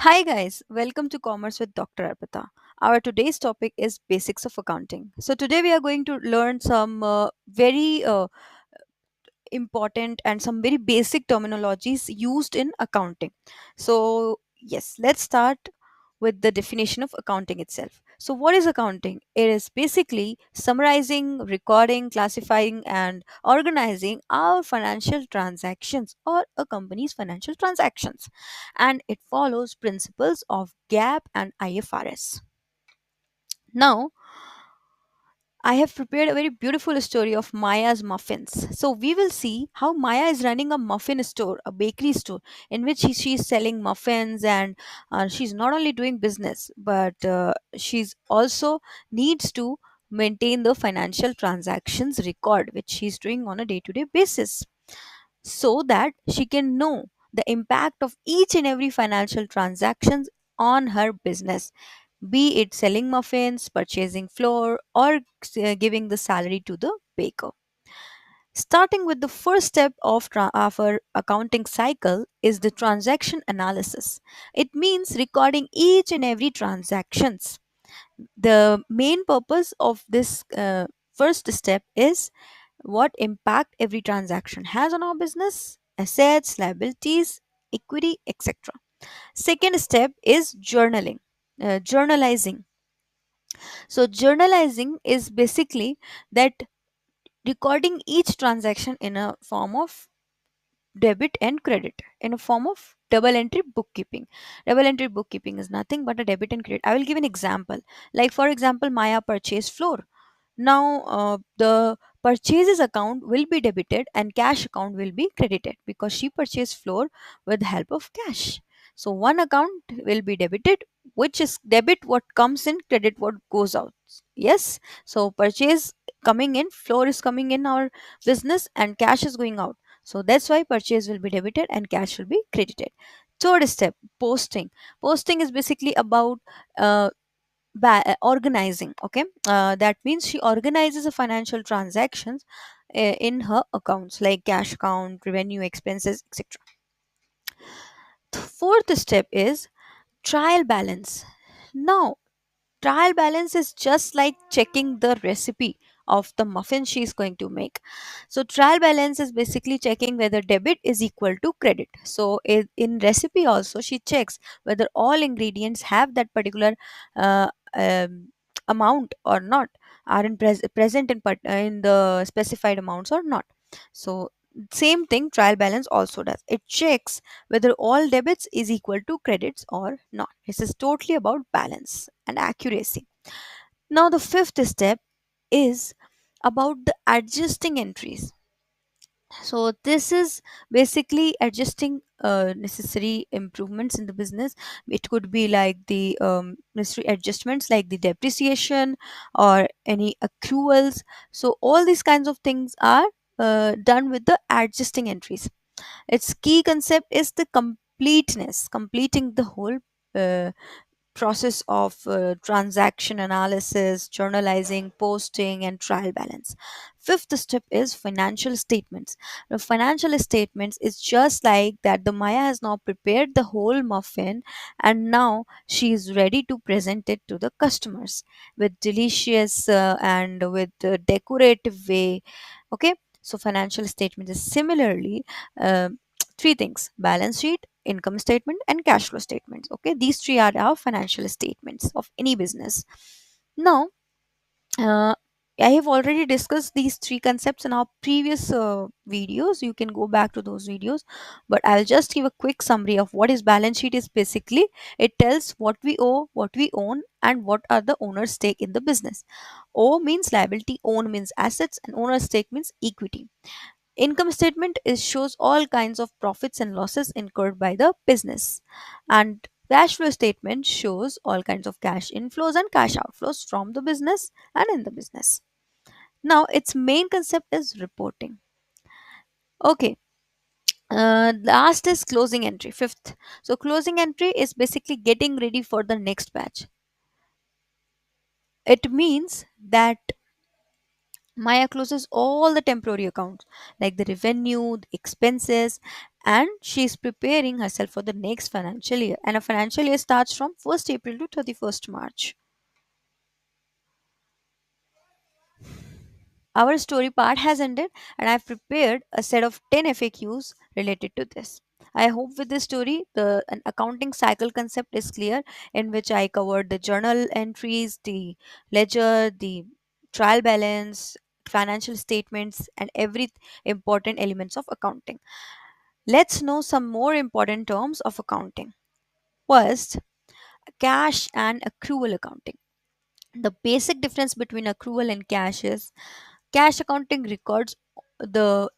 Hi guys, welcome to Commerce with Dr. Arpita. Our today's topic is basics of accounting. So today we are going to learn some very important and some very basic terminologies used in accounting. So yes, let's start with the definition of accounting itself. So what is accounting? It is basically summarizing, recording, classifying and organizing our financial transactions or a company's financial transactions, and it follows principles of GAAP and IFRS. Now, I have prepared a very beautiful story of Maya's muffins. So we will see how Maya is running a muffin store, a bakery store, in which she's selling muffins, and she's not only doing business, but she's also needs to maintain the financial transactions record, which she's doing on a day-to-day basis, so that she can know the impact of each and every financial transactions on her business, be it selling muffins, purchasing flour, or giving the salary to the baker. Starting with the first step of our accounting cycle is the transaction analysis. It means recording each and every transactions. The main purpose of this first step is what impact every transaction has on our business, assets, liabilities, equity, etc. Second step is journalizing. So journalizing is basically that recording each transaction in a form of debit and credit, in a form of double entry bookkeeping. Double entry bookkeeping is nothing but a debit and credit. I will give an example. Like for example, Maya purchased floor. Now, the purchases account will be debited and cash account will be credited because she purchased floor with the help of cash. So, one account will be debited, which is debit what comes in, credit what goes out. Yes. So, purchase coming in, floor is coming in our business, and cash is going out. So, that's why purchase will be debited and cash will be credited. Third step, posting. Posting is basically about organizing. Okay, that means she organizes the financial transactions in her accounts like cash account, revenue, expenses, etc. The fourth step is trial balance. Now, trial balance is just like checking the recipe of the muffin she is going to make. So trial balance is basically checking whether debit is equal to credit. So in recipe also she checks whether all ingredients have that particular uh, um, amount or not, are present in the specified amounts or not. So same thing trial balance also does. It checks whether all debits is equal to credits or not. This is totally about balance and accuracy. Now the fifth step is about the adjusting entries. So this is basically adjusting necessary improvements in the business. It could be like the necessary adjustments like the depreciation or any accruals. So all these kinds of things are done with the adjusting entries. Its key concept is the completeness, completing the whole uh, process of transaction analysis, journalizing, posting, and trial balance. Fifth step is financial statements. The financial statements is just like that the Maya has now prepared the whole muffin, and now she is ready to present it to the customers with delicious and with decorative way. Okay, so financial statement is similarly uh, three things: balance sheet, income statement, and cash flow statements. Okay, these three are our financial statements of any business. Now, uh, I have already discussed these three concepts in our previous videos. You can go back to those videos, but I'll just give a quick summary of what is balance sheet. Is basically it tells what we owe, what we own, and what are the owner's stake in the business. O means liability, own means assets, and owner's stake means equity. Income statement is shows all kinds of profits and losses incurred by the business, and cash flow statement shows all kinds of cash inflows and cash outflows from the business and in the business. Now its main concept is reporting. Okay, last is closing entry, fifth. So closing entry is basically getting ready for the next batch. It means that Maya closes all the temporary accounts like the revenue, the expenses, and she's preparing herself for the next financial year. And a financial year starts from 1st April to 31st March. Our story part has ended, and I've prepared a set of 10 FAQs related to this. I hope with this story, the an accounting cycle concept is clear, in which I covered the journal entries, the ledger, the trial balance, financial statements, and every important elements of accounting. Let's know some more important terms of accounting. First, cash and accrual accounting. The basic difference between accrual and cash is cash accounting records the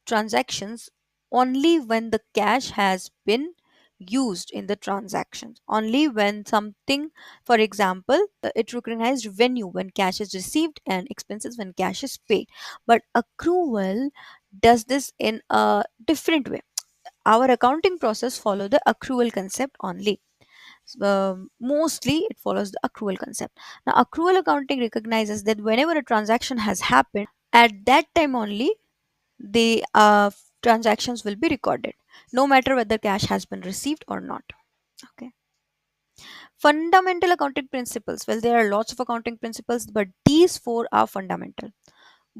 transactions only when the cash has been used in the transactions, only when something, for example, it recognized revenue when cash is received and expenses when cash is paid. But accrual does this in a different way. Our accounting process follow the accrual concept only. Mostly it follows the accrual concept. Now accrual accounting recognizes that whenever a transaction has happened, at that time only the transactions will be recorded, no matter whether cash has been received or not. Okay. Fundamental accounting principles. Well, there are lots of accounting principles, but these four are fundamental.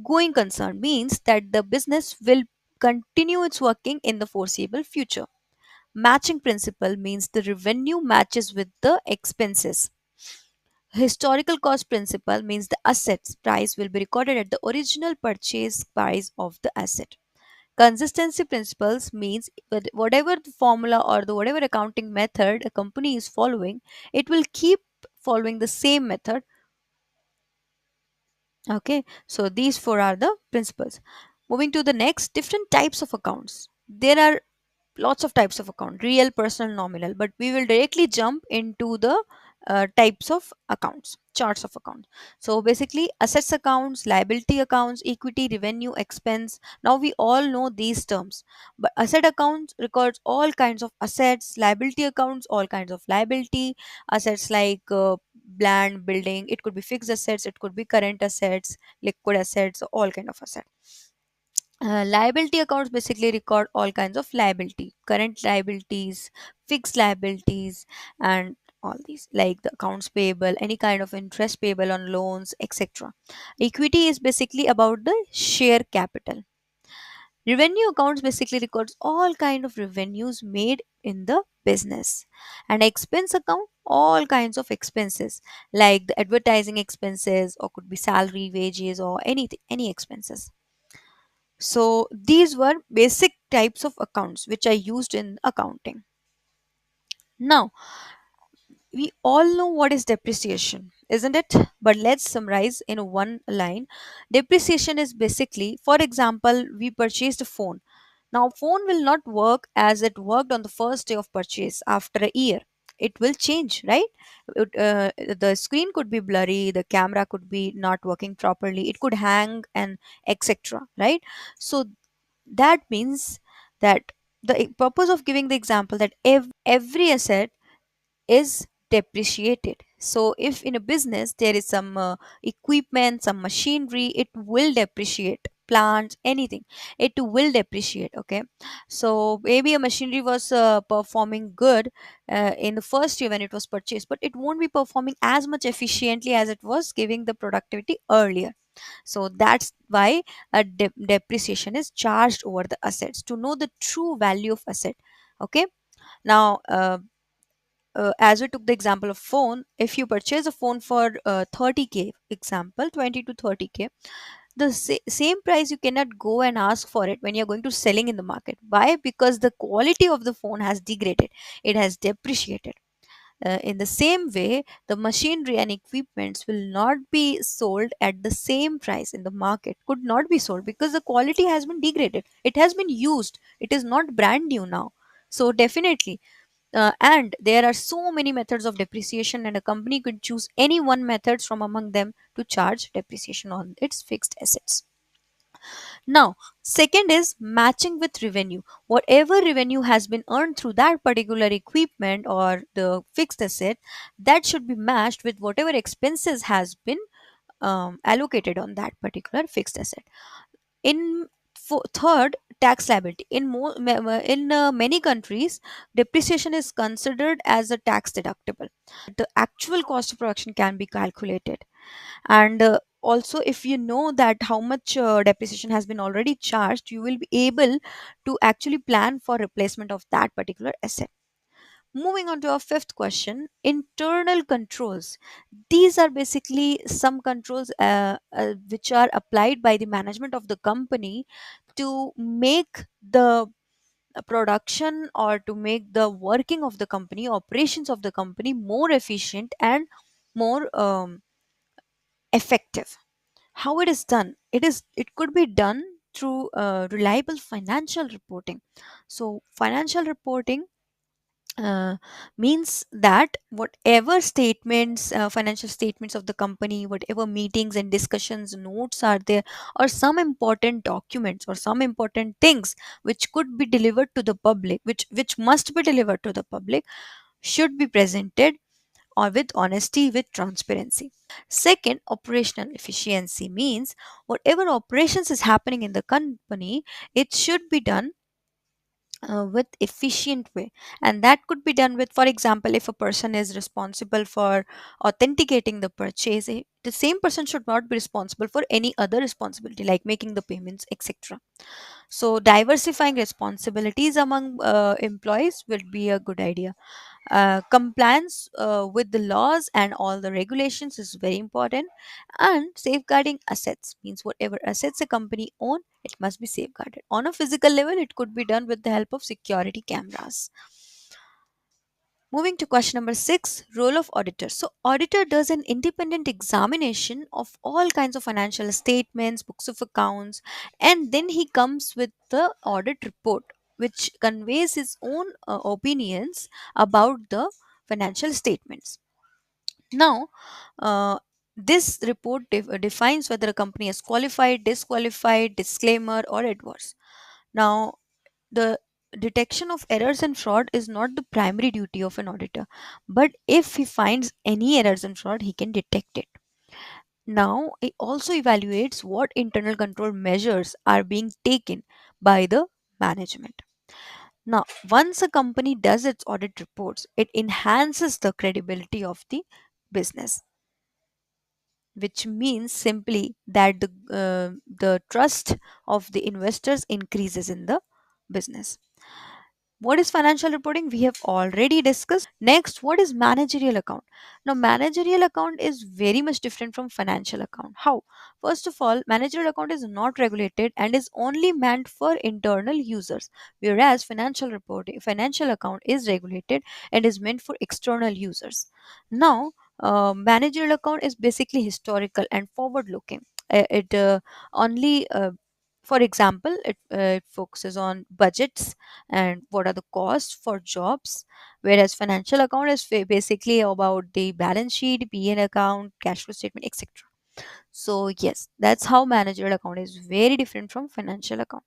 Going concern means that the business will continue its working in the foreseeable future. Matching principle means the revenue matches with the expenses. Historical cost principle means the asset's price will be recorded at the original purchase price of the asset. Consistency principles means whatever the formula or the whatever accounting method a company is following, it will keep following the same method. Okay, so these four are the principles. Moving to the next, different types of accounts. There are lots of types of account, real, personal, nominal, but we will directly jump into the types of accounts, charts of accounts. So basically assets accounts, liability accounts, equity, revenue, expense. Now we all know these terms, but asset accounts records all kinds of assets, liability accounts all kinds of liability, assets like land, building, it could be fixed assets, it could be current assets, liquid assets, all kind of assets. Liability accounts basically record all kinds of liability, current liabilities, fixed liabilities, and all these like the accounts payable, any kind of interest payable on loans, etc. Equity is basically about the share capital. Revenue accounts basically records all kind of revenues made in the business. And expense account, all kinds of expenses like the advertising expenses or could be salary, wages, or anything, any expenses. So these were basic types of accounts which are used in accounting. Now, we all know what is depreciation, isn't it? But let's summarize in one line. Depreciation is basically, for example, we purchased a phone. Now, phone will not work as it worked on the first day of purchase after a year. It will change, right? The screen could be blurry, the camera could be not working properly, it could hang, and etc. Right? So that means that the purpose of giving the example that every asset is depreciated. So if in a business there is some equipment, some machinery, it will depreciate. Plants, anything, it will depreciate. Okay, so maybe a machinery was performing good in the first year when it was purchased, but it won't be performing as much efficiently as it was giving the productivity earlier. So that's why a depreciation is charged over the assets to know the true value of asset. Okay, now as we took the example of phone, if you purchase a phone for 30K, example 20 to 30K, the same price you cannot go and ask for it when you're going to selling in the market. Why? Because the quality of the phone has degraded, it has depreciated. In the same way, the machinery and equipments will not be sold at the same price in the market, could not be sold because the quality has been degraded, it has been used, it is not brand new now. So definitely, and there are so many methods of depreciation, and a company could choose any one methods from among them to charge depreciation on its fixed assets. Now, second is matching with revenue. Whatever revenue has been earned through that particular equipment or the fixed asset, that should be matched with whatever expenses has been allocated on that particular fixed asset. In third, tax liability. In many countries, depreciation is considered as a tax deductible. The actual cost of production can be calculated, and also if you know that how much depreciation has been already charged, you will be able to actually plan for replacement of that particular asset. Moving on to our fifth question, internal controls. These are basically some controls which are applied by the management of the company to make the production, or to make the working of the company, operations of the company more efficient and more effective. How it is done? It could be done through reliable financial reporting. So financial reporting uh, means that whatever statements, financial statements of the company, whatever meetings and discussions notes are there, or some important documents or some important things which could be delivered to the public, which must be delivered to the public, should be presented or with honesty, with transparency. Second, operational efficiency means whatever operations is happening in the company, it should be done with efficient way. And that could be done with, for example, if a person is responsible for authenticating the purchase, the same person should not be responsible for any other responsibility like making the payments, etc. So diversifying responsibilities among employees will be a good idea. Compliance with the laws and all the regulations is very important. And safeguarding assets means whatever assets a company own, it must be safeguarded. On a physical level, it could be done with the help of security cameras. Moving to question number 6, role of auditor. So auditor does an independent examination of all kinds of financial statements, books of accounts, and then he comes with the audit report, which conveys his own opinions about the financial statements. Now, this report defines whether a company is qualified, disqualified, disclaimer, or adverse. Now, the detection of errors and fraud is not the primary duty of an auditor, but if he finds any errors and fraud, he can detect it. Now, it also evaluates what internal control measures are being taken by the management. Now, once a company does its audit reports, it enhances the credibility of the business, which means simply that the trust of the investors increases in the business. What is financial reporting? We have already discussed. Next, what is managerial account? Now, managerial account is very much different from financial account. How? First of all, managerial account is not regulated and is only meant for internal users, whereas financial account is regulated and is meant for external users. Now, managerial account is basically historical and forward looking. It only For example, it focuses on budgets and what are the costs for jobs, whereas financial account is basically about the balance sheet, pn account, cash flow statement, etc. So yes, that's how managerial account is very different from financial account.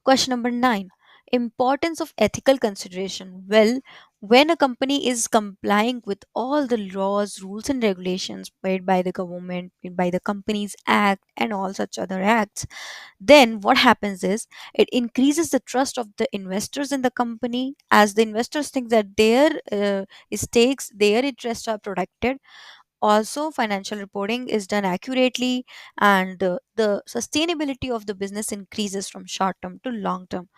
Question number 9, importance of ethical consideration. Well, when a company is complying with all the laws, rules, and regulations made by the government, made by the Companies Act, and all such other acts, then what happens is it increases the trust of the investors in the company, as the investors think that their stakes, their interests are protected. Also, financial reporting is done accurately, and the sustainability of the business increases from short term to long term.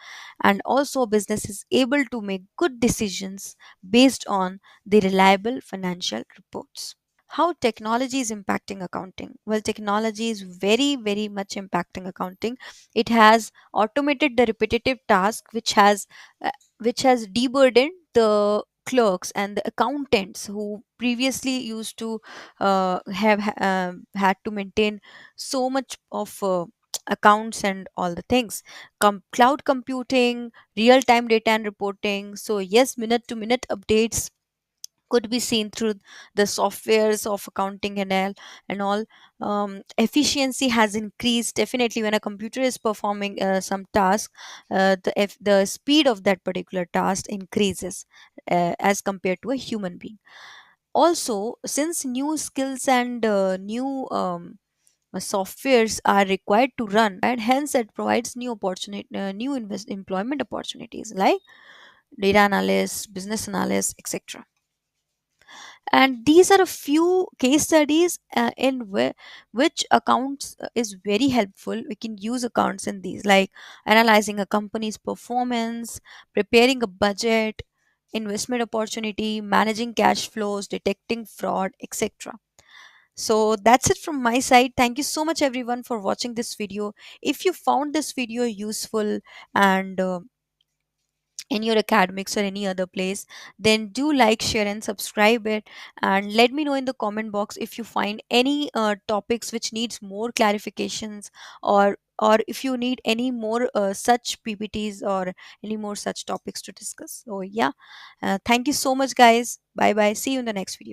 And also, business is able to make good decisions based on the reliable financial reports. How technology is impacting accounting? Well, technology is very, very much impacting accounting. It has automated the repetitive task, which has deburdened the clerks and the accountants who previously used to had to maintain so much of accounts and all the things. Cloud computing, real time data and reporting. So yes, minute to minute updates could be seen through the softwares of accounting and all. Efficiency has increased definitely when a computer is performing some task. The speed of that particular task increases as compared to a human being. Also, since new skills and new softwares are required to run, hence it provides new opportunity, new employment opportunities like data analysts, business analysts, etc. And these are a few case studies in which accounts is very helpful. We can use accounts in these, like analyzing a company's performance, preparing a budget, investment opportunity, managing cash flows, detecting fraud, etc. So that's it from my side. Thank you so much everyone for watching this video. If you found this video useful and in your academics or any other place, then do like, share and subscribe it, and let me know in the comment box if you find any topics which needs more clarifications, or if you need any more such ppts or any more such topics to discuss. So yeah, thank you so much guys. Bye bye, see you in the next video.